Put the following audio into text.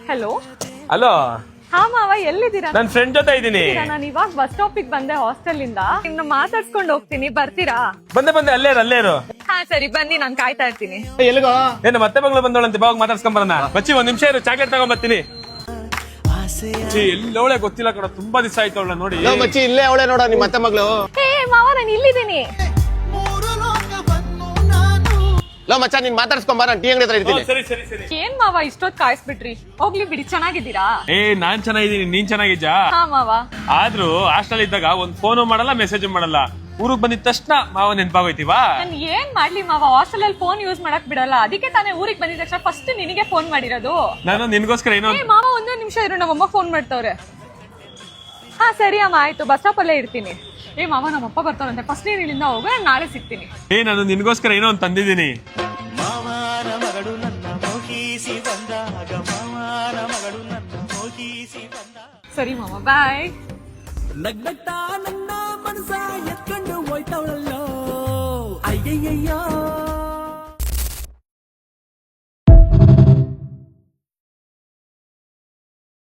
Hello hello, ಹಾ ಮಾವ, ಎಲ್ಲಿದ್ದೀರಾ? ನನ್ ಫ್ರೆಂಡ್ ಜೊತೆ ಇದ್ದೀನಿ. ನಾನು ಇವಾಗ ಬಸ್ ಸ್ಟಾಪಿಗೆ ಬಂದೆ ಹಾಸ್ಟೆಲ್ ಇಂದ. ಇನ್ನು ಮಾತಾಡ್ಸ್ಕೊಂಡು ಹೋಗ್ತೀನಿ, ಬರ್ತೀರಾ? ಬಂದೆ ಅಲ್ಲೇ ಇರು. ಹಾ ಸರಿ, ಬನ್ನಿ, ನಾನು ಕಾಯ್ತಾ ಇರ್ತೀನಿ. ಎಲ್ಲಿಗೋ ಏನು ಮತ್ತೆ ಮಗಳು ಬಂದವಳಂತೆ, ಬಾವಾಗ ಮಾತಾಡ್ಸ್ಕೊಂಡ್ ಬರೋಣ. ಬಚ್ಚಿ ಒಂದ್ ನಿಮಿಷ ಇರು, ಚಾಕ್ಲೇಟ್ ತಗೊಂಡ್ ಬರ್ತೀನಿ. ಎಲ್ಲವಳೆ ಗೊತ್ತಿಲ್ಲ ಕಣ, ತುಂಬಾ ದಿವಸ ಆಯ್ತು ಅವಳ ನೋಡಿ. ಮಚ್ಚಿ ಇಲ್ಲೇ ಅವಳೆ ನೋಡ ನಿಮ್ಮ ಅತ್ತೆ ಮಗಳು. ಹೇ ಮಾವ, ನಾನು ಇಲ್ಲಿದ್ದೀನಿ. ಲೋ ಮಚ್ಚ, ನೀನ್ ಮಾತಾಡ್ಸ್ಕೊಂಬ, ನಾನು ಟೀ ಅಂಗಡಿ ಹತ್ರ ಇರ್ತೀನಿ. ಸರಿ. ಏನ್ ಮಾವ ಇಷ್ಟೊತ್ ಕಾಯಿಸ್ಬಿಟ್ರಿ? ಹೋಗ್ಲಿ ಬಿಡಿ, ಚೆನ್ನಾಗಿದ್ದೀರಾ? ನಾನ್ ಚೆನ್ನಾಗಿದ್ದೀನಿ, ನೀನ್ ಚೆನ್ನಾಗಿದ್ಯಾ? ಹಾ ಮಾವ. ಆದ್ರೂ ಹಾಸ್ಟೆಲ್ ಇದ್ದಾಗ ಒಂದ್ ಫೋನು ಮಾಡಲ್ಲ, ಮೆಸೇಜ್ ಮಾಡಲ್ಲ. ಊರಿಗೆ ಬಂದಿದ ತಕ್ಷಣ ಮಾವ ನೆನ್ಪಾಗೋಯ್ತಿವಾ? ನಾನು ಏನ್ ಮಾಡ್ಲಿ ಮಾವ, ಹಾಸ್ಟೆಲ್ ಅಲ್ಲಿ ಫೋನ್ ಯೂಸ್ ಮಾಡಕ್ ಬಿಡಲ್ಲ. ಅದಕ್ಕೆ ತಾನೇ ಊರಿಗೆ ಬಂದಿದ ತಕ್ಷಣ ಫಸ್ಟ್ ನಿನಗೆ ಫೋನ್ ಮಾಡಿರೋದು. ನಾನು ನಿನ್ಗೋಸ್ಕರ ಏನೋ. ಮಾವ, ಒಂದೇ ನಿಮಿಷ ಇರು, ನಮ್ಮಮ್ಮ ಫೋನ್ ಮಾಡ್ತವ್ರೆ. ಹಾ ಸರಿ ಅಮ್ಮ, ಆಯ್ತು, ಬಸ್ ಸ್ಟಾಪ್ ಅಲ್ಲೇ ಇರ್ತೀನಿ. ಮಾವ, ನಮ್ಮಪ್ಪ ಬರ್ತಾರಂತೆ, ಫಸ್ಟ್ ನೀನ್ ಇಲ್ಲಿಂದ ಹೋಗು, ನಾನು ನಾಳೆ ಸಿಗ್ತೀನಿ. ನಾನು ನಿನ್ಗೋಸ್ಕರ ಏನೋ ಒಂದು ತಂದಿದ್ದೀನಿ. ಮಾವನ ಮಗಳು ನನ್ನ ಮೋಹಿಸಿ ಬಂದಾಗ, ಮಾವನ ಮಗಳು ನನ್ನ ಮೋಹಿಸಿ ಬಂದ. ಸರಿ ಮಾವ, ಬಾಯ್. ನಗ್ನಗ್ತಾ ನನ್ನ ಮನಸ ಎತ್ಕೊಂಡು ಹೋಯ್ತವಳಲ್ಲೋ, ಅಯ್ಯಯ್ಯಯ್ಯೋ